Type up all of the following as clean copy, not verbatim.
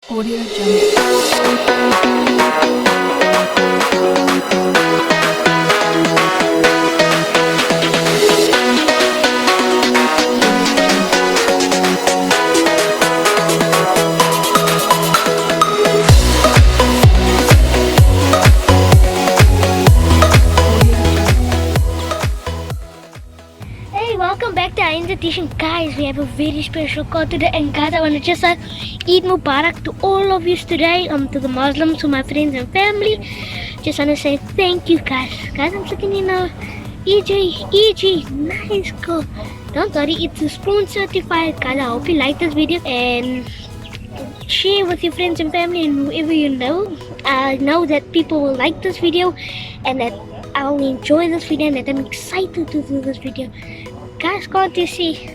Audio Jungle. Hey, welcome back to our invitation. Guys, we have a very special call today, and guys, I want to just Eid Mubarak to all of you today, to the Muslims, to my friends and family. Just want to say thank you, guys. Guys, I'm looking in EG, nice, cool. Don't worry, it's a spoon certified, guys. I hope you like this video and share with your friends and family and whoever you know. I know that people will like this video and that I'll enjoy this video and that I'm excited to do this video. Guys, can't you see?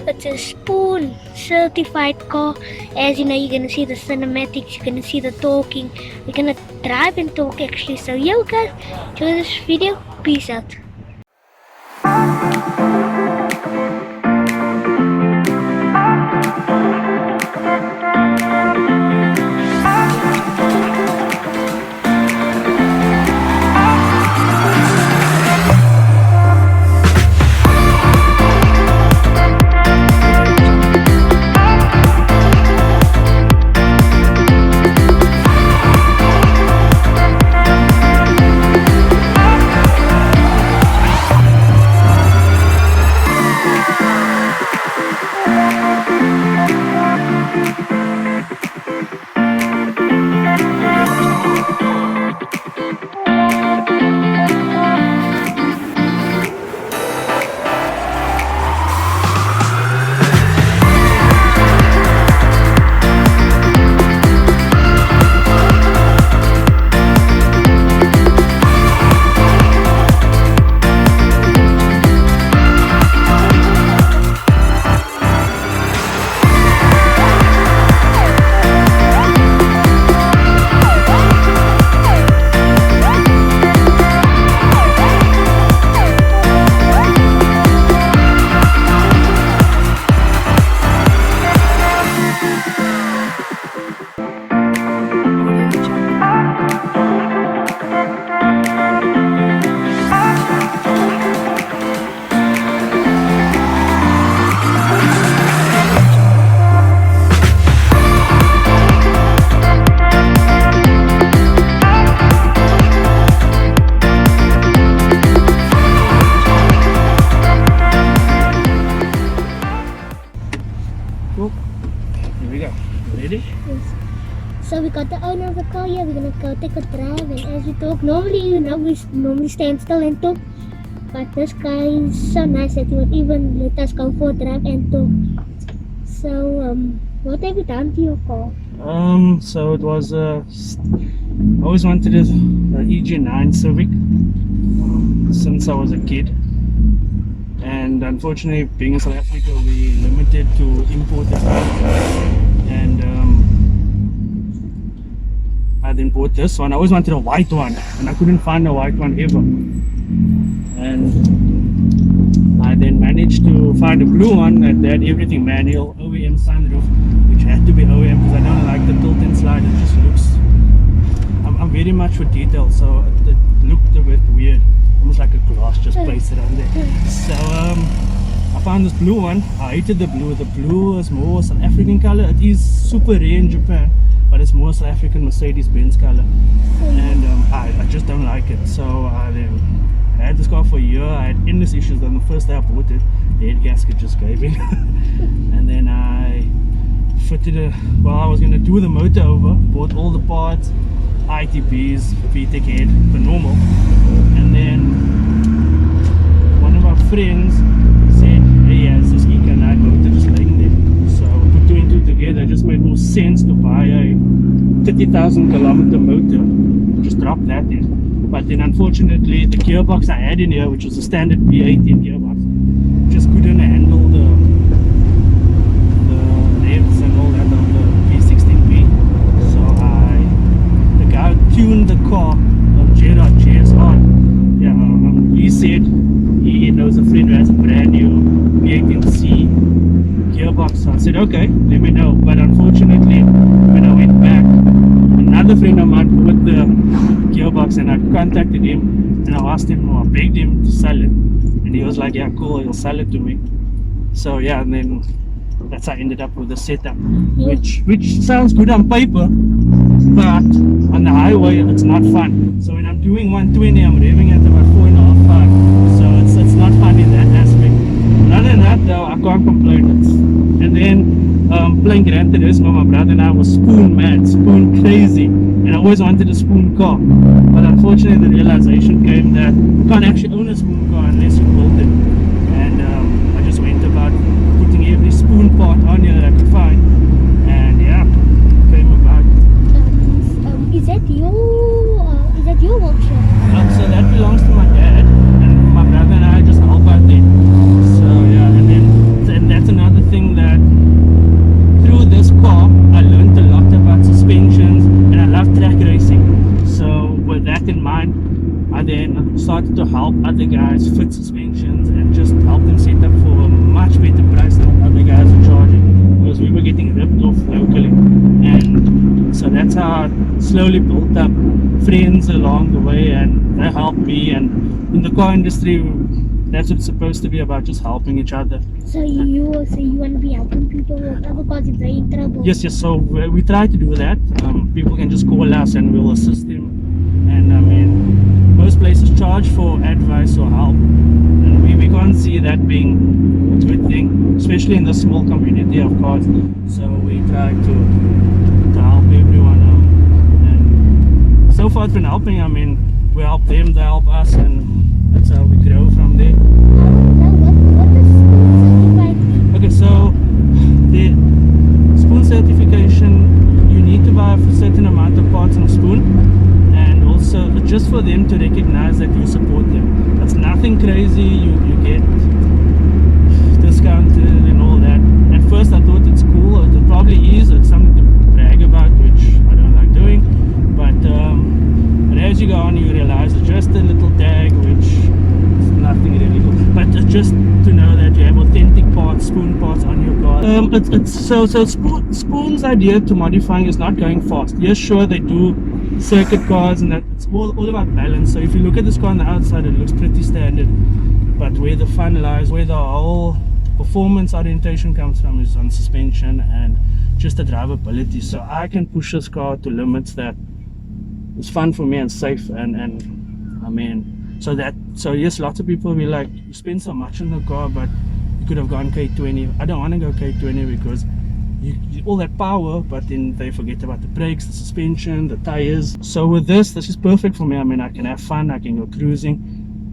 It's a spoon certified car. As you know, you're gonna see the cinematics, you're gonna see the talking, we're gonna drive and talk actually. So yo guys, enjoy this video. Peace out. Cool. Here we go. Ready? So we got the owner of the car here. We're gonna go take a drive, and as we talk, normally you know we normally stand still and talk, but this guy is so nice that he would even let us go for a drive and talk. So what have you done to your car? So it was I always wanted a EG9 Civic since I was a kid, and unfortunately, being in South Africa, we're limited to imported cars, and I then bought this one. I always wanted a white one, and I couldn't find a white one ever. And I then managed to find a blue one that had everything manual, OEM sunroof, which had to be OEM because I don't like the tilt and slide. It just looks. I'm very much for detail, so it looked a bit weird, almost like a glass just pasted on there. So I found this blue one. I hated the blue. The blue is more South African color. It is super rare in Japan, but it's more South African Mercedes-Benz color, and I just don't like it. So I then had this car for a year. I had endless issues. On the first day I bought it, the head gasket just gave in, and then I fitted it. Well, I was gonna do the motor over, bought all the parts, ITBs, VTEC head, the normal, and then one of our friends said, hey, has this EK9 motor just laying there. So put two and two together. It just made more sense to buy a 30,000 kilometer motor, just drop that in. But then unfortunately the gearbox I had in here, which was a standard V18 gearbox, just couldn't handle the revs and all that of the V16V. So the guy tuned the car on Gerard JSR. Yeah, he said he knows a friend who has a brand new V18C gearbox. So I said, okay, let me know. But unfortunately, when I went another friend of mine bought the gearbox, and I contacted him and I asked him, or I begged him to sell it, and he was like, yeah, cool, he'll sell it to me. So yeah, and then that's how I ended up with the setup, which sounds good on paper, but on the highway it's not fun. So when I'm doing 120, I'm revving at about 4.5, 5. So it's not fun in that aspect. But other than that though, I can't complain. And then playing Gran Turismo, my brother and I was spoon mad, spoon crazy, and I always wanted a spoon car. But unfortunately the realization came that you can't actually own a spoon car unless you build it. And I just went about putting every spoon part on here that I could find, and yeah, it came about. Is that your workshop? So that belongs to my dad, and my brother and I just help out there. So yeah, and that's another thing, that through this car I learned a lot about suspensions, and I love track racing. So with that in mind, I then started to help other guys fit suspensions and just help them set up for a much better price than what other guys are charging, because we were getting ripped off locally. And so that's how I slowly built up friends along the way, and they helped me. And in the car industry, that's what it's supposed to be about, just helping each other. So you want to be helping people with other cars if they're in trouble? Yes, so we try to do that. People can just call us and we'll assist them. And I mean, most places charge for advice or help, and we can't see that being a good thing, especially in the small community of cars. So we try to help everyone, and so far it's been helping. I mean, we help them, they help us, and that's how we grow from there. Now what does spoon certified mean? Okay, so the spoon certification, you need to buy a certain amount of parts in a spoon, and also just for them to recognize that you support them. That's nothing crazy. You get discounted and all that. At first I thought it's cool, it probably is, it's something to brag about, which I don't like doing, but as you go on you realize it's just a little tag, which is nothing really cool. But just to know that you have authentic parts, spoon parts on your car. Spoon's idea to modifying is not going fast. Yes, sure, they do circuit cars, and that it's all about balance. So if you look at this car on the outside, it looks pretty standard, but where the fun lies, where the whole performance orientation comes from, is on suspension and just the drivability. So I can push this car to limits that is fun for me and safe, and I mean, so yes, lots of people will be like, you spend so much on the car, but you could have gone K20. I don't want to go K20 because you all that power, but then they forget about the brakes, the suspension, the tires. So with this is perfect for me. I mean, I can have fun, I can go cruising,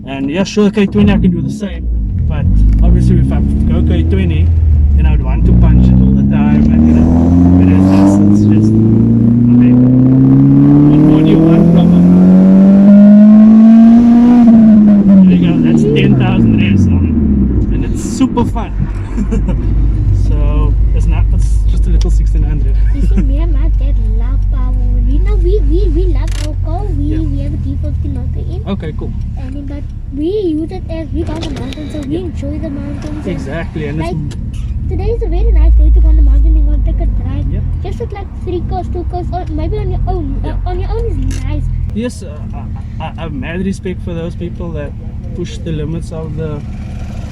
and yeah, sure, K20 I can do the same, but obviously if I go K20, then I would want to punch it all the time, and you know, but it's just, I mean, what more do you want from it? There you go, that's 10,000 revs on it, and it's super fun. So it's just a little 1600. You see, me and my dad love power. We love our car. We have a D50 motor in. Okay, cool. And in that we use it as we go on the mountains, so we enjoy the mountains. Exactly, and like today is a very nice day to go on the mountain and go take a drive. Yeah. Just with like 3 cars, 2 cars, or maybe on your own. Yeah. On your own is nice. yes, I have mad respect for those people that push the limits of the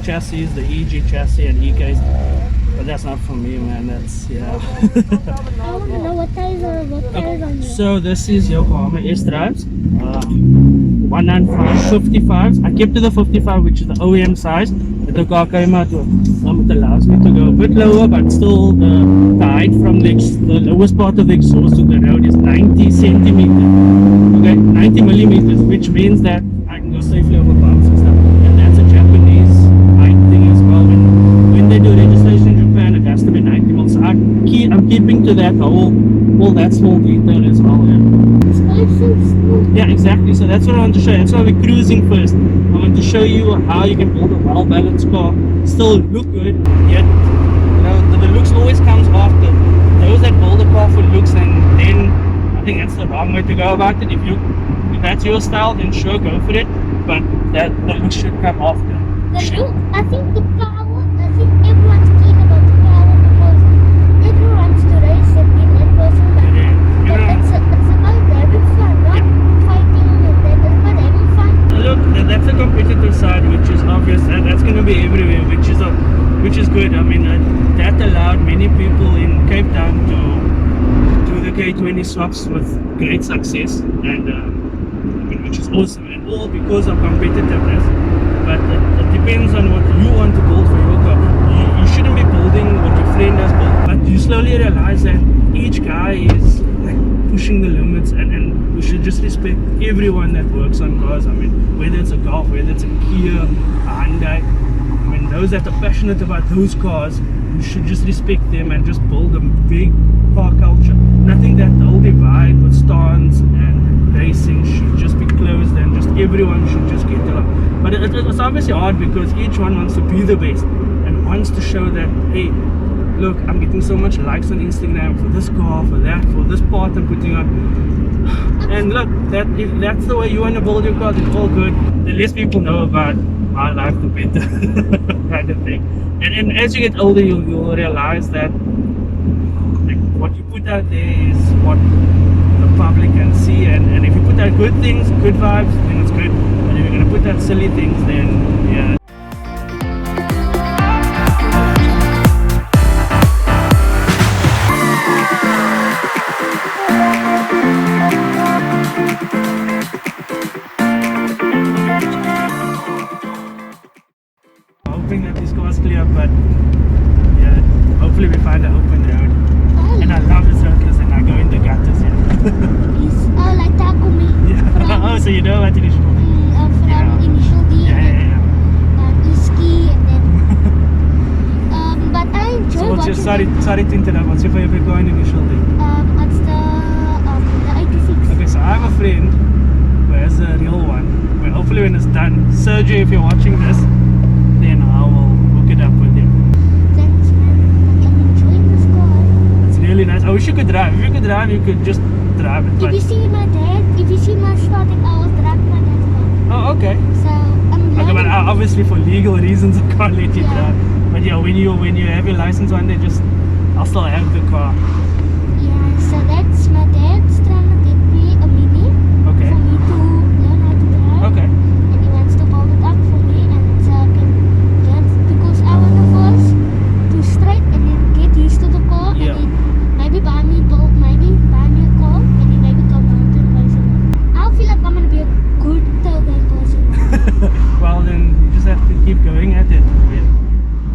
chassis, the EG chassis and EKs. But that's not for me, man. That's I want to know what tires are on you. So this is Yokohama S drives, 195, 55s. I kept to the 55, which is the OEM size. But the car came out with, it allows me to go a bit lower, but still the height from the lowest part of the exhaust to the road is 90 centimeters. Okay, 90 millimeters, which means that I can go safely over bumps and stuff. And that's a Japanese height thing as well. When they do registration in Japan, it has to be 90 mils. So I'm keeping to that all that small detail as well. Yeah. It's all so smooth. Yeah, exactly. So that's what I want to show you. That's why we're cruising first. I want to show you how you can build a well-balanced car, still look good, yet you know the looks always comes after. Those that build a car for looks, and then I think that's the wrong way to go about it. If that's your style, then sure, go for it. But the looks should come after. I think the power. I think everyone's keen about the power because everyone wants to race and be that person. But it's about K20 swaps with great success, and I mean, which is awesome, and all because of competitiveness. But it depends on what you want to build for your car. You shouldn't be building what your friend has built, but you slowly realize that each guy is like pushing the limits, and we should just respect everyone that works on cars. I mean, whether it's a Golf, whether it's a Kia, a Hyundai, I mean, those that are passionate about those cars, you should just respect them and just build a big car culture. Nothing that the whole divide with stance and racing should just be closed, and just everyone should just get along. But it's obviously hard because each one wants to be the best and wants to show that, hey, look, I'm getting so much likes on Instagram for this car, for that, for this part I'm putting on. And look, if that's the way you want to build your cars, it's all good. The less people know about my life, the better, kind of thing. And as you get older, you'll realize that like, what you put out there is what the public can see. And if you put out good things, good vibes, then it's good. But if you're going to put out silly things, then yeah. Hoping that this car's clear, but yeah, hopefully we find an open road. And I love this road because then I go in the gutters here. Oh, like Takumi. Yeah. Oh, so you know what initial D? From Yeah. initial D, Yeah, and yeah, then Iski, and then. But I yeah. enjoy So what's your, watching. sorry to interrupt, what's your favorite car in initial D? It's the 86. Okay, so I have a friend who has a real one. Well, hopefully when it's done, Sergio, if you're watching this, then I will hook it up with you. Thanks, man. I'm enjoying this car. It's really nice. I wish you could drive. If you could drive, you could just drive it. If But you see my dad, if you see my starting, I was driving my dad's car. oh, okay. So I'm Okay, but learning. obviously for legal reasons, I can't let you Yeah. drive. But yeah, when you have your license one day, I'll still have the car. Yeah, so that's my dad's trying to get me a Mini Okay. for me to learn how to drive. Okay. And he wants to build it up for me, and so I can learn, because I want to first do straight and then get used to the car, Yeah. and then maybe buy me a car, and then maybe go mountain racing. I feel like I'm gonna be a good tailgate person. Well, then you just have to keep going at it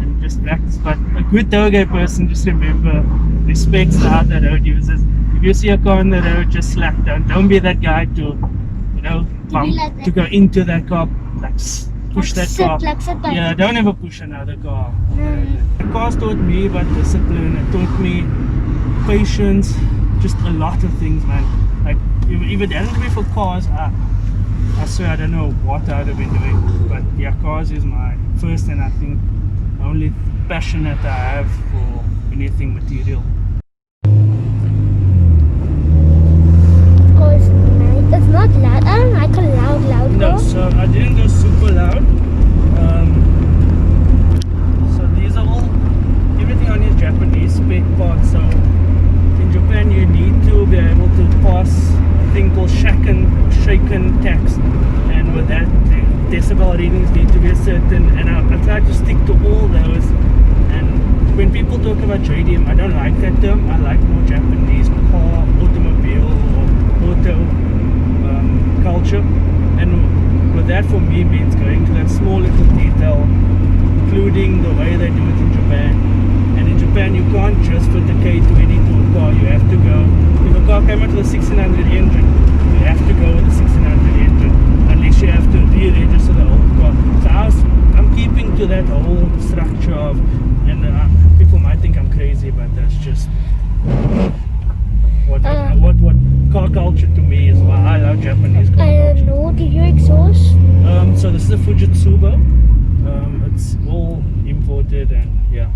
and just practice. But a good tailgate person, just remember, respects the other road users. If you see a car on the road, just slack down. Don't be that guy to, bump, like that. to go into that car, like push that car. Sit back. Yeah, don't ever push another car. Mm. The cars taught me about discipline. It taught me patience. Just a lot of things, man. Like if it hadn't been for cars, I swear I don't know what I would have been doing. But yeah, cars is my first and I think only passion that I have for anything material. Because it's not loud. I don't like a loud No, car. so I didn't go super loud. So these are all, everything on is Japanese spec parts. So in Japan you need to be able to pass a thing called shaken tax, and with that the decibel readings need to be a certain, and I try to stick to all those. And when people talk about JDM, I don't like that term. I like more Japanese car, automobile or auto culture, and with that for me means going to that small little detail, including the way they do it in Japan. And in Japan you can't just fit the K20 to a car, you have to go, if a car came out with a 1600 engine, you have to go with the 1600 engine, unless you have to re-register the old car. So I'm keeping to that whole structure of, and people might think I'm crazy, but that's just what car culture to me is. Why I love Japanese car I culture. don't know. Did you exhaust? So this is a Fujitsuba. It's all imported, and yeah.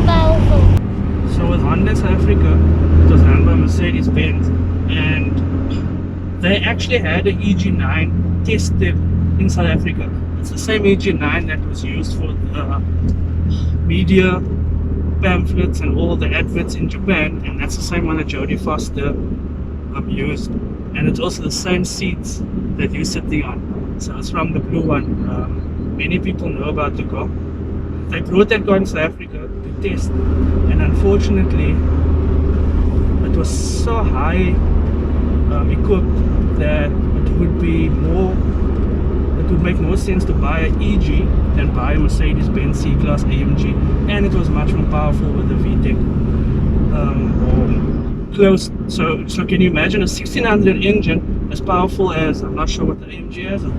Powerful. So with Honda South Africa, it was run by Mercedes-Benz, and they actually had an EG9 tested in South Africa. It's the same EG9 that was used for the media pamphlets and all the adverts in Japan, and that's the same one that Jodie Foster used, and it's also the same seats that you're sitting on. So it's from the blue one. Many people know about the car. They brought that car in South Africa to test, and unfortunately, it was so high equipped that it would make more sense to buy an EG than buy a Mercedes-Benz C-Class AMG, and it was much more powerful with the VTEC. Close. So can you imagine a 1600 engine as powerful as, I'm not sure what the AMG is, a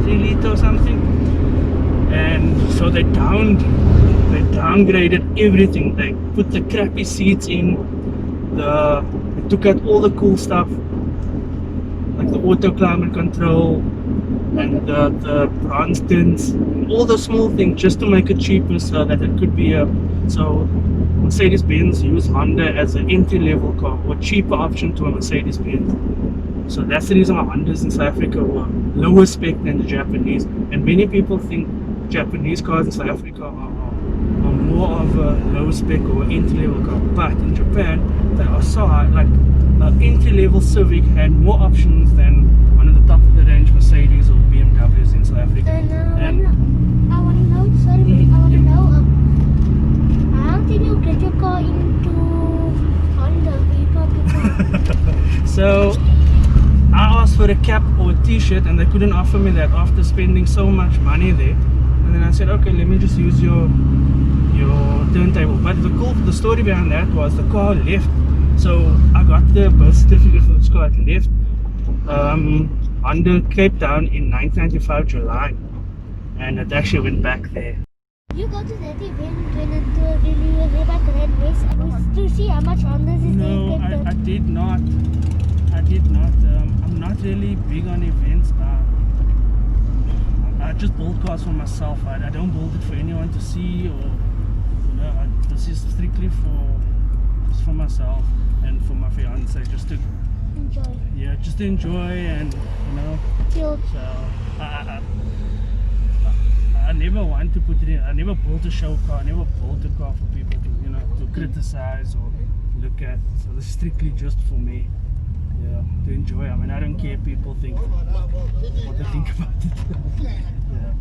3 liter or something? And so they downgraded everything. They put the crappy seats in. They took out all the cool stuff, like the auto climate control and the bronze tints, all the small things, just to make it cheaper, so that it could be Mercedes-Benz use Honda as an entry-level car or cheaper option to a Mercedes-Benz. So that's the reason why Hondas in South Africa were lower spec than the Japanese. And many people think Japanese cars in South Africa are more of a low spec or entry-level car. But in Japan, they are so high. Like an entry-level Civic had more options than one of the top-of-the-range Mercedes or BMWs in South Africa. And I want to know, how did you get your car into Honda? So I asked for a cap or a t-shirt, and they couldn't offer me that after spending so much money there. And then I said, okay, let me just use your turntable. But the story behind that was the car left. So I got the birth certificate for this car. It left under Cape Town in 1995 July, and it actually went back there. You go to that event when it really was about Red Race to see how much Hondas is there? No, I did not. I'm not really big on events. I just build cars for myself. I don't build it for anyone to see, or this is strictly for myself and for my fiance, just to enjoy and Feel. So I never want to put it in. I never built a show car. I never built a car for people to to criticize or look at. So this is strictly just for me. Yeah, to enjoy. I mean, I don't care if people think what they think about it. Yeah.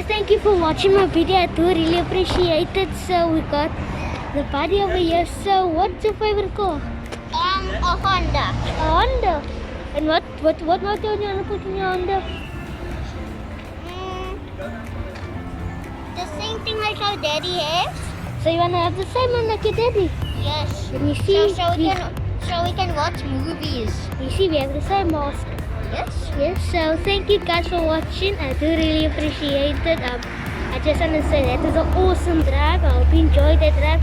Thank you for watching my video. I do really appreciate it. So we got the body over here. So what's your favorite car? A Honda. A Honda. And what motor do you want to put in your Honda? The same thing like our daddy has. So you want to have the same one like your daddy? Yes. Let me see. So we can watch movies. You see, we have the same mask. Yes. Yes, so thank you guys for watching. I do really appreciate it. I just want to say that was an awesome drive. I hope you enjoyed that drive.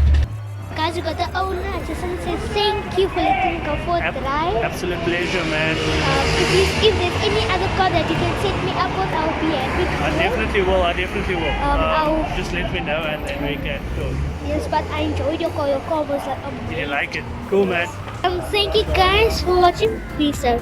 Guys, we got the owner. I just want to say thank you for letting me go for a drive. Absolute pleasure, man. If there's any other car that you can set me up with, I'll be happy to I go. definitely will. Just let me know and then we can go. Yes, but I enjoyed your car. Your car was like Did you amazing. like it? Cool, man. Thank you guys for watching. Peace out.